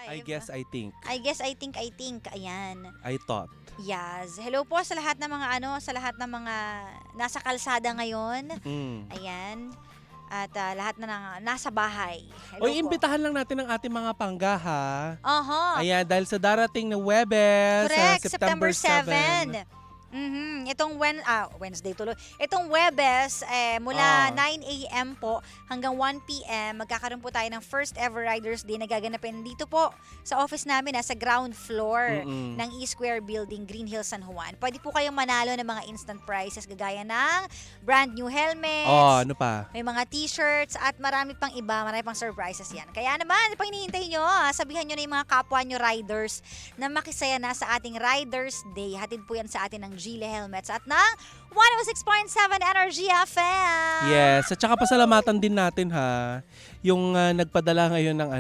I guess, I think. I guess, I think. Ayan. I thought. Yes. Hello po sa lahat ng mga sa lahat ng mga nasa kalsada ngayon. Mm. Ayan. At lahat na nasa bahay. Hello Oy, po. imbitahan lang natin ang ating mga pangga, ha? Aha. Ayan, dahil sa darating na Webes, Correct. September 7. Itong Wednesday tuloy. Itong Webes, mula 9 a.m. po hanggang 1 p.m. magkakaroon po tayo ng first ever Riders Day na gaganapin dito po sa office namin, sa ground floor ng E-Square Building, Green Hills, San Juan. Pwede po kayong manalo ng mga instant prizes gagaya ng brand new helmets, Oh, ano pa? may mga t-shirts at marami pang iba, marami pang surprises yan. Kaya naman, pag hinihintay nyo, sabihan nyo na yung mga kapwa nyo riders na makisaya na sa ating Riders Day. Hatid po yan sa atin ng Gile Helmets at ng 106.7 Energy FM. Yes, at saka pasalamatan din natin, ha? Yung nagpadala ngayon ng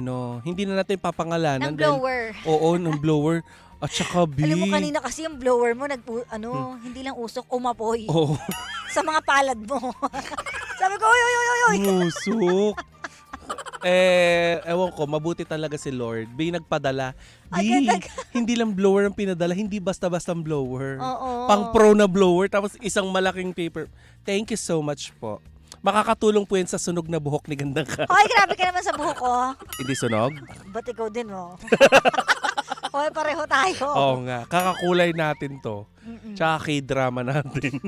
hindi na natin papangalanan. Ng blower. Oo, ng blower. At saka, B. Alam mo kanina kasi yung blower mo, hindi lang usok, umapoy Oo, sa mga palad mo. Sabi ko, oy. musok. Ewan ko, mabuti talaga si Lord. B, nagpadala. B, Agad-agad. hindi lang blower ang pinadala, hindi basta-basta blower. Oo. Pang pro na blower, tapos isang malaking paper. Thank you so much po. Makakatulong po yan sa sunog na buhok ni Gandang Ka. Hoy, grabe ka naman sa buhok ko. Hindi sunog? Ba't ikaw din, oh? Hoy, pareho tayo. Oo nga, kakakulay natin to. Tsaka k-drama natin.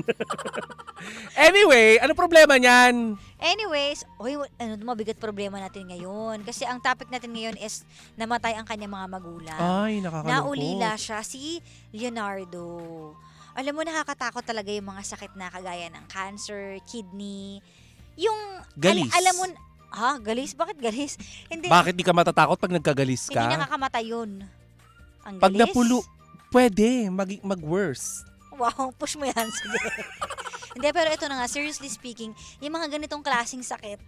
Anyway, ano problema niyan? Anyways, mabigat problema natin ngayon. Kasi ang topic natin ngayon is namatay ang kanyang mga magulang. Ay, nakakalungkot. Naulila siya, si Leonardo. Alam mo, nakakatakot talaga yung mga sakit na kagaya ng cancer, kidney, yung... Galis. alam mo, galis? Bakit galis? Hindi, Bakit di ka matatakot pag nagkagalis hindi ka? nakakamatay yun. Ang Pag galis? napulo, pwede mag-worse. Wow, push mo yan. Sige. Hindi, pero ito na nga, seriously speaking, yung mga ganitong klaseng sakit,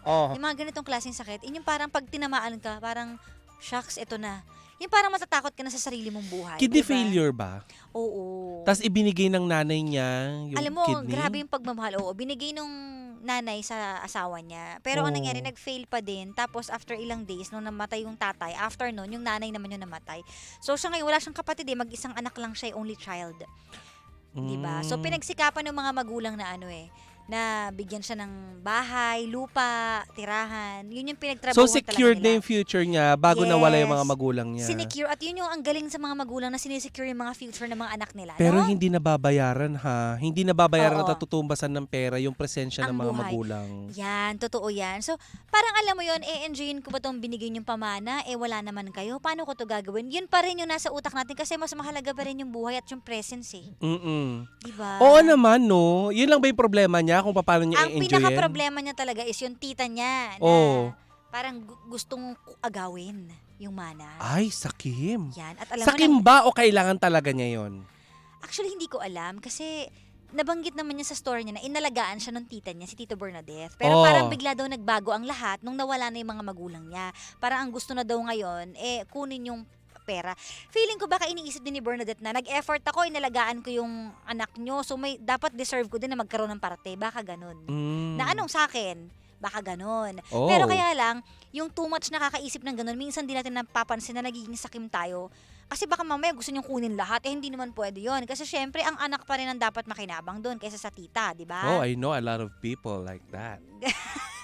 Oh. yung mga ganitong klaseng sakit, yun yung parang pag tinamaan ka, parang, shucks, ito na. Yung parang matatakot ka na sa sarili mong buhay. Kidney diba? failure ba? Oo. Tapos ibinigay ng nanay niya yung Alam mo, kidney? grabe yung pagmamahal. Oo, binigay nung nanay sa asawa niya. Pero ang Oo. nangyari, nag-fail pa din. Tapos after ilang days, nung namatay yung tatay, after nun, yung nanay naman yung namatay. So siya ngayon, wala siyang kapatid mag-isang anak lang siya, only child. Diba? So pinagsikapan ng mga magulang na na bigyan siya ng bahay, lupa, tirahan. Yun yung pinagtrabahuan So secured talaga na nila. yung future niya bago nawala yung mga Yes. magulang niya. Sinecure. At yun yung ang galing sa mga magulang na sinisecure yung mga future ng mga anak nila. Pero no? hindi nababayaran, ha? Hindi nababayaran Oo. at natutumbasan ng pera yung presensya ng Ang mga buhay. magulang. Yan, totoo yan. So, parang alam mo yun, enjoyin ko ba itong binigay yung pamana? Wala naman kayo. Paano ko to gagawin? Yun pa rin yung nasa utak natin kasi mas mahalaga pa rin yung buhay at yung presence Diba? Oo naman, no? Yun lang ba yung problema niya kung paano niya Ang i-enjoyin? pinaka-problema niya talaga is yung tita niya na Oo. parang gustong agawin yung mana. Ay, sakim. Yan. At alam Sakim mo na, ba o kailangan talaga niya yun? actually hindi ko alam kasi nabanggit naman niya sa story niya na inalagaan siya ng tita niya, si Tito Bernadette. Pero Oh. parang bigla daw nagbago ang lahat nung nawala na yung mga magulang niya. Parang ang gusto na daw ngayon, kunin yung pera. Feeling ko baka iniisip din ni Bernadette na nag-effort ako, inalagaan ko yung anak nyo, so may dapat deserve ko din na magkaroon ng parte. Baka ganun. Na anong sa akin? Baka ganun. Oh. Pero kaya lang, yung too much nakakaisip ng ganun, minsan di natin napapansin na nagiging sakim tayo. Kasi baka mamaya gusto niyong kunin lahat, hindi naman pwede yon. Kasi syempre, ang anak pa rin ang dapat makinabang doon kaysa sa tita, di ba? Oh, I know a lot of people like that.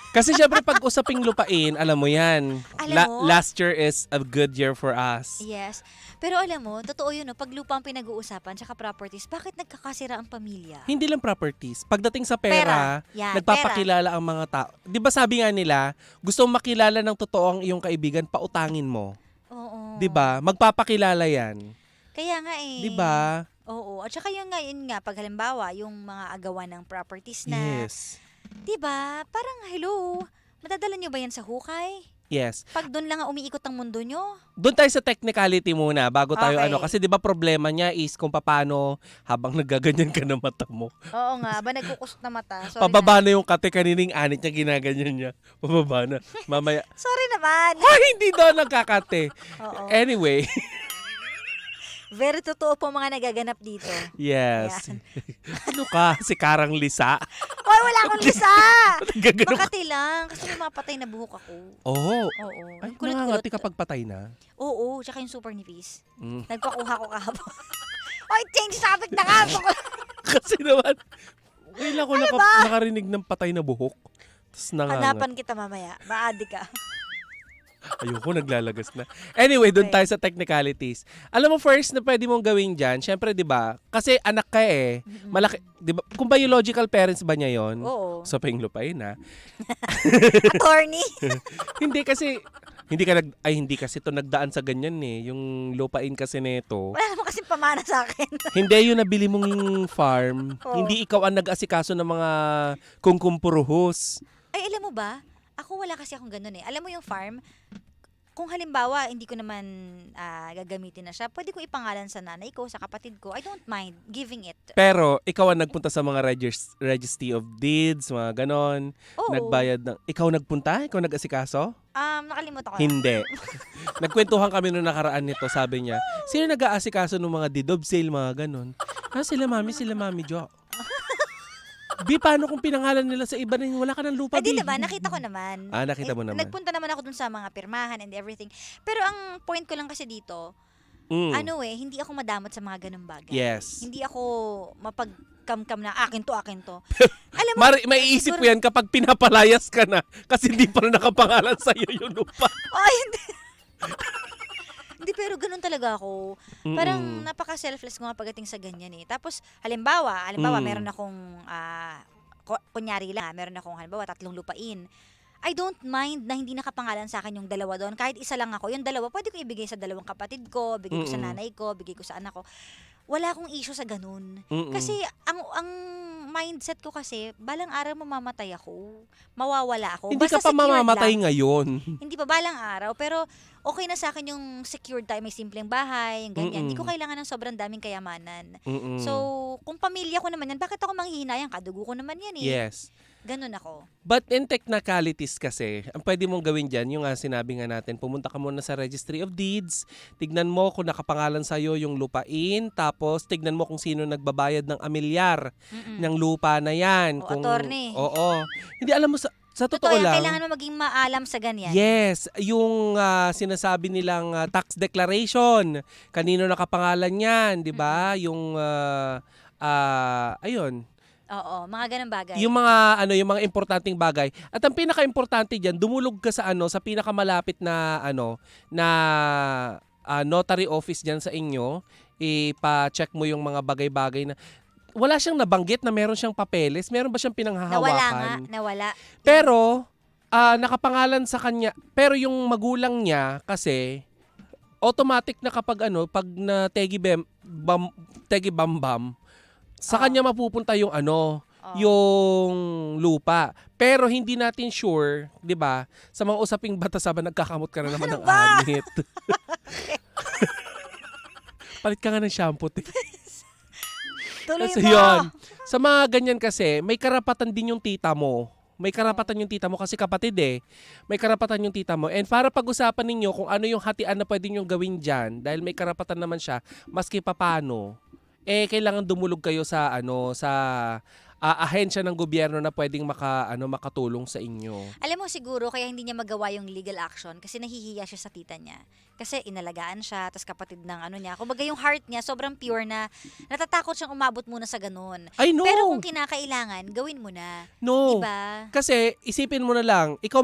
Kasi syempre pag usaping lupain, alam mo yan. Alam mo? Last year is a good year for us. Yes. Pero alam mo, totoo yun, no? Pag lupa ang pinag-uusapan, tsaka properties, bakit nagkakasira ang pamilya? Hindi lang properties. Pagdating sa pera, Yan, nagpapakilala ang mga tao. 'Di ba sabi nga nila, gusto mong makilala ng totoo ang iyong kaibigan, pautangin mo. Oo. 'Di ba? Magpapakilala 'yan. Kaya nga 'Di ba? Oo. At saka yun nga, pag halimbawa, yung mga agawan ng properties na, Yes. 'di ba? Parang, hello, madadala nyo ba yan sa hukay? Yes. Pag doon lang ang umiikot ang mundo nyo? Doon tayo sa technicality muna bago tayo Okay. kasi 'di ba problema niya is kung paano habang nagaganyan ka ng mata mo. Oo nga, ba nagkukusot na mata? Sorry Pababa na yung kate kanining anit niya ginaganyan niya. Pababa na. Mamaya, Sorry naman. hindi daw nagkakate. Oo. Anyway, Very totoo po mga nagaganap dito. Yes. Ano ka? Si Karang Lisa? Hoy, wala akong lisa! Gagano ka? Makati lang. Kasi may mga patay na buhok ako. Oo. Oo. Ay, Ang kulot-kulot. nangangati kapag patay na. Oo, tsaka yung super nipis. Mm. Nagpakuha ko kahapon. Oy, change topic na ka! Kasi naman, wala ko Ano ba? nakarinig ng patay na buhok. Tapos nangangat. Hanapan kita mamaya. Maadi ka. Ayoko, naglalagas na. Anyway, doon Okay. tayo sa technicalities. Alam mo, first na pwede mong gawin dyan, syempre, di ba, kasi anak ka eh, malaki, di ba, kung biological parents ba niya yon? Oo. So, lupain na. Attorney. Hindi kasi to nagdaan sa ganyan eh. Yung lupain kasi nito. Wala naman kasing pamana sa akin. Hindi yung nabili mong farm. Oo. Hindi ikaw ang nag-asikaso ng mga kungkumpuruhos. Ay, alam mo ba? Ako wala kasi akong ganun eh. Alam mo yung farm, kung halimbawa hindi ko naman gagamitin na siya, pwede ko ipangalan sa nanay ko, sa kapatid ko. I don't mind giving it. Pero ikaw ang nagpunta sa mga registry of deeds, mga ganon. Oo. Nagbayad ng... Ikaw nagpunta? Ikaw nag-asikaso? Nakalimutan ko na. Hindi. Nagkwentuhan kami nung nakaraan nito, sabi niya, sino nag-aasikaso ng mga deed of sale, mga ganon? Sila mami Jo. Bi, paano kung pinangalan nila sa iba rin, wala ka ng lupa, Ay, di Bi? naman, nakita ko naman. Nakita mo naman. Nagpunta naman ako dun sa mga pirmahan and everything. Pero ang point ko lang kasi dito, Mm. hindi ako madamot sa mga ganung bagay. Yes. Hindi ako mapagkamkam na akin to. Alam mo, Maiisip siguro- ko yan kapag pinapalayas ka na kasi hindi pa rin nakapangalan sa'yo yung lupa. Ay, hindi. Hindi, pero ganun talaga ako. Parang Mm-mm. napaka-selfless ko nga pagdating sa ganyan eh. Tapos, halimbawa, meron akong, kunyari lang, meron akong, halimbawa, 3 lupain. I don't mind na hindi nakapangalan sa akin yung 2 doon. Kahit isa lang ako. Yung 2, pwede ko ibigay sa 2 kapatid ko, bigay ko sa Mm-mm. nanay ko, bigay ko sa anak ko. Wala akong issue sa ganun. Mm-mm. Kasi, ang mindset ko kasi, balang araw mamamatay ako. Mawawala ako. Hindi ka Basta pa secured mamamatay lang. ngayon. Hindi pa balang araw, pero okay na sa akin yung secured tayo, may simpleng bahay, yung ganyan. Hindi ko kailangan ng sobrang daming kayamanan. Mm-mm. So, kung pamilya ko naman yan, bakit ako manghihinayang? Kadugo ko naman yan eh. Yes. Ganun ako. But in technicalities kasi, ang pwede mong gawin dyan, yung sinabi nga natin, pumunta ka muna sa Registry of Deeds, tignan mo kung nakapangalan sa'yo yung lupain, tapos tignan mo kung sino nagbabayad ng amilyar Mm-mm. ng lupa na yan. O, attorney. Oo. Hindi, alam mo, sa Totoo totoo yan, lang. kailangan mo maging maalam sa ganyan. Yes, yung sinasabi nilang tax declaration, kanino nakapangalan yan, di ba? Yung, ayun, Oo, mga ganun bagay. yung mga importanteng bagay. At ang pinaka-importante diyan, dumulog ka sa sa pinakamalapit na notary office diyan sa inyo, ipa-check mo yung mga bagay-bagay na wala siyang nabanggit na meron siyang papeles, meron ba siyang Nawala nga, pinanghahawakan? nawala. Pero nakapangalan sa kanya, pero yung magulang niya kasi automatic na kapag pag na tegi bam sa Oo. kanya mapupunta yung Oo. yung lupa. Pero hindi natin sure, 'di ba? Sa mga usaping batasaban nagkakamot ka na naman ng ba? anit. Palit ka nga ng shampoo. Tuloy Kasi mo. yun. Sa mga ganyan kasi, may karapatan din yung tita mo. May karapatan yung tita mo kasi kapatid eh. May karapatan yung tita mo. And para pag-usapan ninyo kung ano yung hatian na pwede nyo gawin dyan, dahil may karapatan naman siya, maski papano, kailangan dumulog kayo sa ahensya ng gobyerno na pwedeng makatulong sa inyo. Alam mo siguro kaya hindi niya magawa yung legal action kasi nahihiya siya sa tita niya. Kasi inalagaan siya, tas kapatid ng niya. Kumbaga yung heart niya sobrang pure na natatakot siyang umabot muna sa ganun. Ay, no! Pero kung kinakailangan, gawin mo na. No! Diba? Kasi isipin mo na lang, ikaw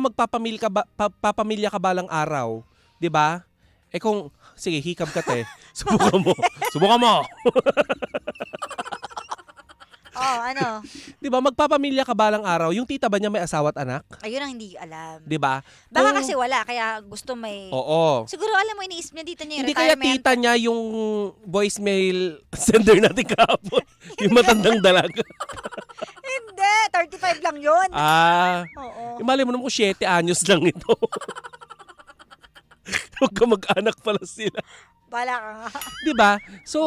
papamilya ka balang araw, 'di ba? Kung sige, hikab ka te. Subukan mo. Subukan mo. Oh, ano? 'Di ba? Magpapamilya ka balang araw, yung tita ba niya may asawa at anak? Ayun ang hindi alam. 'Di ba? Baka Kung- kasi wala, kaya gusto may... Oo. Siguro alam mo, iniisip niya dito niya yung Hindi kaya retirement. tita niya yung voicemail sender natin kahapon. Yung matandang dalaga. Hindi, 35 lang yun. Oo. Imali mo naman kung 7 anyos lang ito. Huwag ka mag-anak pala sila. Pala ka nga. 'Di ba? So,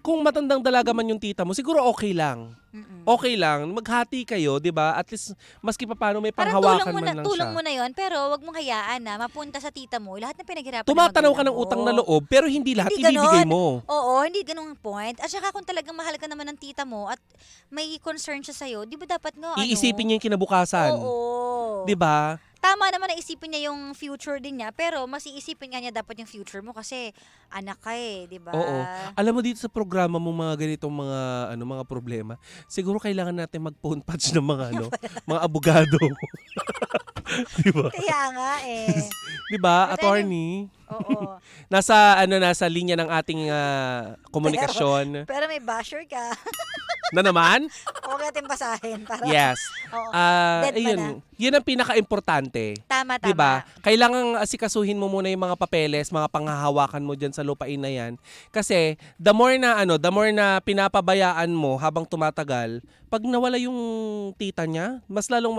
kung matandang dalaga man yung tita mo, siguro okay lang. Mm-mm. Okay lang, maghati kayo, 'di ba? At least maski papaano may Parang panghawakan man lang tulong siya. mo na yon, pero wag mong hayaan na mapunta sa tita mo lahat ng pinaghirapan Tumatanaw ka magulang ng utang mo. na loob, pero hindi lahat Hindi ibibigay ganon. mo. Oo, hindi ganung point. At saka kung talagang mahal ka naman ng tita mo at may concern siya sa'yo, di ba dapat nga Iisipin niya yung kinabukasan. Oo. 'Di ba? Tama naman na isipin niya yung future din niya, pero mas iisipin nga niya dapat yung future mo kasi anak ka di ba? Oo. Alam mo dito sa programa mo mga ganitong mga problema, siguro kailangan natin mag-phone patch ng mga mga abogado. 'Di ba? Kaya nga 'Di ba? But Attorney, Oo. nasa linya ng ating komunikasyon Pero may basher ka. na naman. Huwag natin basahin. Para, Yes. Oo. Dead pa Ayun, yun ang pinaka-importante. Tama. 'Di ba? Kailangang asikasuhin mo muna yung mga papeles, mga panghahawakan mo diyan sa lupain na 'yan. Kasi the more na pinapabayaan mo habang tumatagal, pag nawala yung tita niya, mas lalong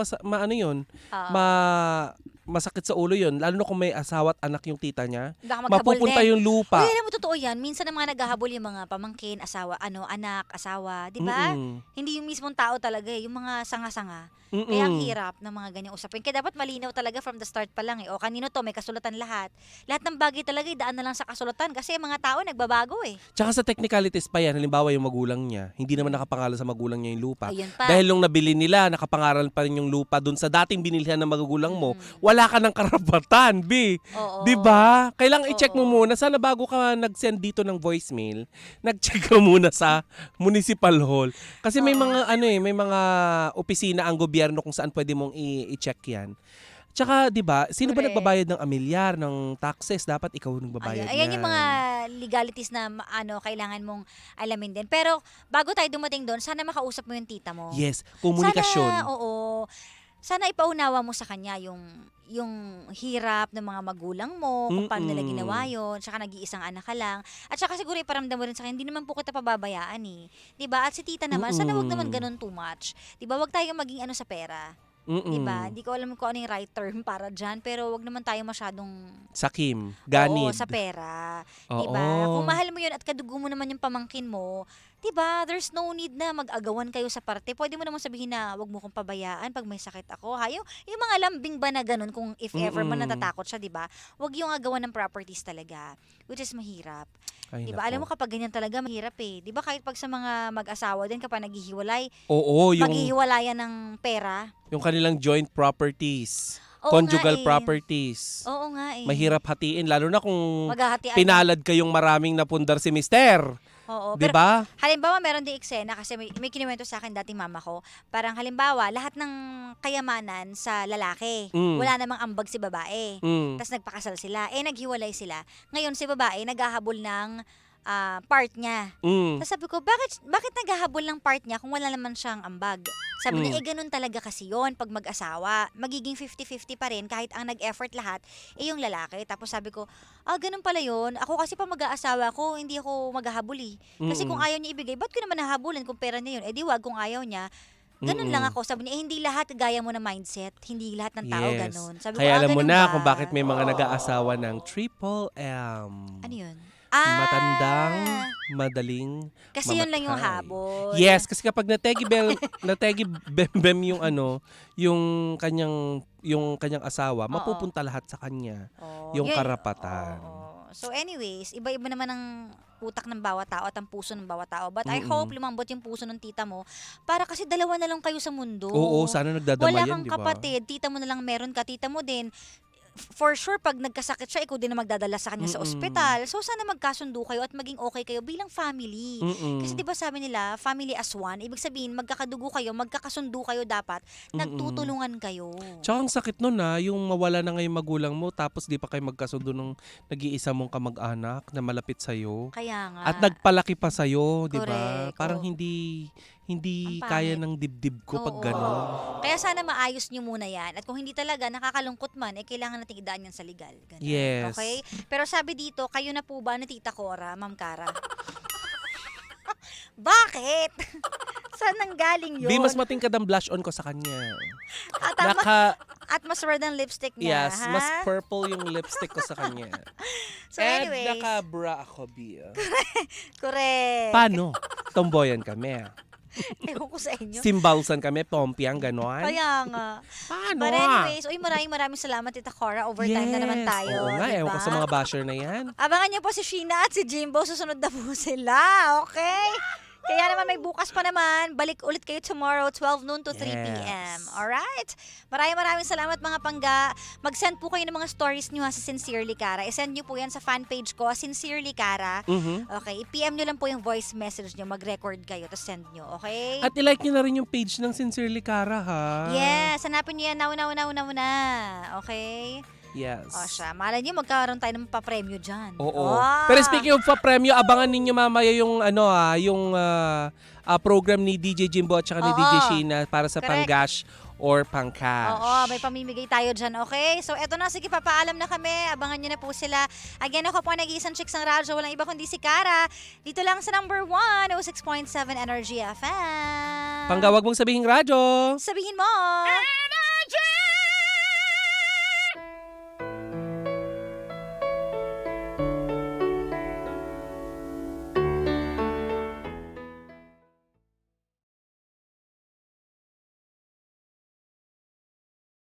masakit sa ulo 'yun, lalo na kung may asawa at anak yung tita niya. Baka maghabol Mapupunta din. yung lupa. Uy, alam mo, totoo yan. Minsan ang mga naghahabol yung mga pamangkin, asawa, anak, asawa. Di ba? Mm-mm. Hindi yung mismong tao talaga yung mga sanga-sanga. Mm-mm. Kaya ang hirap ng mga ganyang usapin. Kaya dapat malinaw talaga from the start pa lang O kanino to, may kasulatan lahat. Lahat ng bagay talaga, daan na lang sa kasulatan. Kasi mga tao nagbabago Tsaka sa technicalities pa yan, halimbawa yung magulang niya, hindi naman nakapangalan sa magulang niya yung lupa. Ayun pa. Dahil nung nabili nila, nakapangalan pa rin yung lupa dun sa dating binilhan ng magulang mo, wala ka ng karapatan, B. Oo. 'Di ba? Kailangan i-check mo Oo. muna. Sana bago ka nag-send dito ng voicemail, nag-check ka muna sa municipal hall. Kasi may Oo. may mga opisina ang gobyerno kung saan pwede mong i-check 'yan. Tsaka 'di ba, sino ba Correct. nagbabayad ng amilyar, ng taxes? Dapat ikaw ang nagbabayad Ayan yung niyan. mga legalities na kailangan mong alamin din. Pero bago tayo dumating doon, sana makausap mo yung tita mo. Yes, komunikasyon. Sana, oo. Sana ipaunawa mo sa kanya yung hirap ng mga magulang mo, kung paano nila Mm-mm. ginawa yun, tsaka nag-iisang anak ka lang. At saka siguro iparamdam mo rin sa kanya, hindi naman po kita pababayaan 'Di ba? At si tita naman, sana wag naman ganun too much. 'Di ba? Wag tayong maging sa pera. 'Di ba? Hindi ko alam kung ano yung right term para diyan, pero wag naman tayo masyadong Sakim, ganid. Oo, sa pera. Oo. 'Di ba? Kung mahal mo 'yun at kadugo mo naman yung pamangkin mo, 'di ba? There's no need na mag-agawan kayo sa parte. Pwede mo naman sabihin na wag mo kong pabayaan pag may sakit ako. Ha, yung mga lambing ba na ganun kung if ever man Mm-mm. natatakot siya, 'di ba? Wag yung agawan ng properties talaga, which is mahirap. Ay, 'Di ba? Alam mo nako. kapag ganyan talaga mahirap 'Di ba kahit pag sa mga mag-asawa din kapag naghihiwalay, Oo, yung maghihiwalayan ng pera. kanilang joint properties, Oo conjugal nga properties. Oo nga Mahirap hatiin lalo na kung Maghahatian. pinalad kayong maraming napundar si mister. Oo, 'Di pero ba? halimbawa, meron din eksena kasi may kinuwento sa akin dating mama ko. Parang halimbawa, lahat ng kayamanan sa lalaki. Mm. Wala namang ambag si babae. Mm. Tapos nagpakasal sila. Naghiwalay sila. Ngayon si babae naghahabol ng part niya. Mm. Tapos sabi ko, bakit naghahabol ng part niya kung wala naman siyang ambag? Sabi niya, ganun talaga kasi yon pag mag-asawa. Magiging 50-50 pa rin kahit ang nag-effort lahat, yung lalaki. Tapos sabi ko, ganun pala yon. Ako kasi pa mag-aasawa ko, hindi ako maghahabol Kasi Mm-mm. kung ayaw niya ibigay, ba't ko naman nahabulin kung pera niya yun? Di wag kung ayaw niya. Ganun lang ako. Sabi niya, hindi lahat gaya mo na mindset. Hindi lahat ng tao Yes. ganun. Sabi Kaya ko, alam mo ganun na ba? kung bakit may mga nag-aasawa ng Triple M. Ano yun? Matandang, madaling Kasi yun lang yung mamatay. habol. Yes, kasi kapag nategi bem yung kanyang asawa, mapupunta lahat sa kanya yung Yun- karapatan. oo. So anyways, iba-iba naman ang utak ng bawat tao at ang puso ng bawat tao. But I Mm-mm. hope lumambot yung puso ng tita mo para kasi dalawa na lang kayo sa mundo. Oo, sana Wala nagdadamayan, kang di ba? kapatid, tita mo na lang meron ka, tita mo din. For sure, pag nagkasakit siya, ikaw din na magdadala sa kanya sa Mm-mm. ospital. So, sana magkasundo kayo at maging okay kayo bilang family. Mm-mm. Kasi 'di ba sabi nila, family as one, ibig sabihin magkakadugo kayo, magkakasundo kayo dapat, nagtutulungan kayo. Tsaka ang sakit nun yung mawala na ngayon magulang mo tapos di pa kayo magkasundo ng nag-iisa mong kamag-anak na malapit sa'yo. Kaya nga. At nagpalaki pa sa'yo, di ba? Correct, Parang oo. hindi Ang kaya pangit. ng dibdib ko pag Oo. gano'n. Kaya sana maayos nyo muna yan. At kung hindi talaga, nakakalungkot man, kailangan nating idaan yan sa legal. Ganun. Yes. Okay? Pero sabi dito, kayo na po ba na Tita Cora, Ma'am Cara? Bakit? Saan nanggaling yun? Di, mas matingkad ang blush on ko sa kanya. At mas red ang lipstick niya, Yes, ha? mas purple yung lipstick ko sa kanya. So anyways, nakabra ako, Bia. correct. Paano? Tomboyan kami. Ewan ko sa inyo. Simbalsan kami, pompiang, ganon. Kaya nga. Paano? But anyways, maraming salamat, Tita Cora. Overtime na naman tayo. Oo nga, ewan diba? ko sa mga basher na yan. Abangan niyo po si Sheena at si Jimbo. Susunod na po sila. Okay? Kaya naman may bukas pa naman. Balik ulit kayo tomorrow, 12 noon to 3 p.m. Alright? Maraming salamat mga pangga. Mag-send po kayo ng mga stories niyo sa Sincerely Cara. I-send niyo po yan sa fan page ko, Sincerely Cara. Okay? I-PM niyo lang po yung voice message niyo. Mag-record kayo, tapos send niyo. Okay? At ilike nyo na rin yung page ng Sincerely Cara, ha? Yes, hanapin niyo yan now. Okay? Yes. O siya, malay niyo magkaroon tayo ng papremyo dyan. Oo. Ah! Pero speaking of pa-premyo, abangan ninyo mamaya yung program ni DJ Jimbo at saka ni Oo. DJ Sheena para sa Correct. panggash or pangcash. Oo, may pamimigay tayo dyan, okay? So, eto na, sige, papaalam na kami. Abangan nyo na po sila. Again, ako po ang nag-iisang chicks ng radyo. Walang iba kundi si Cara. Dito lang sa number 1, 06.7 Energy FM. Panggawag mong sabihin radyo. Sabihin mo!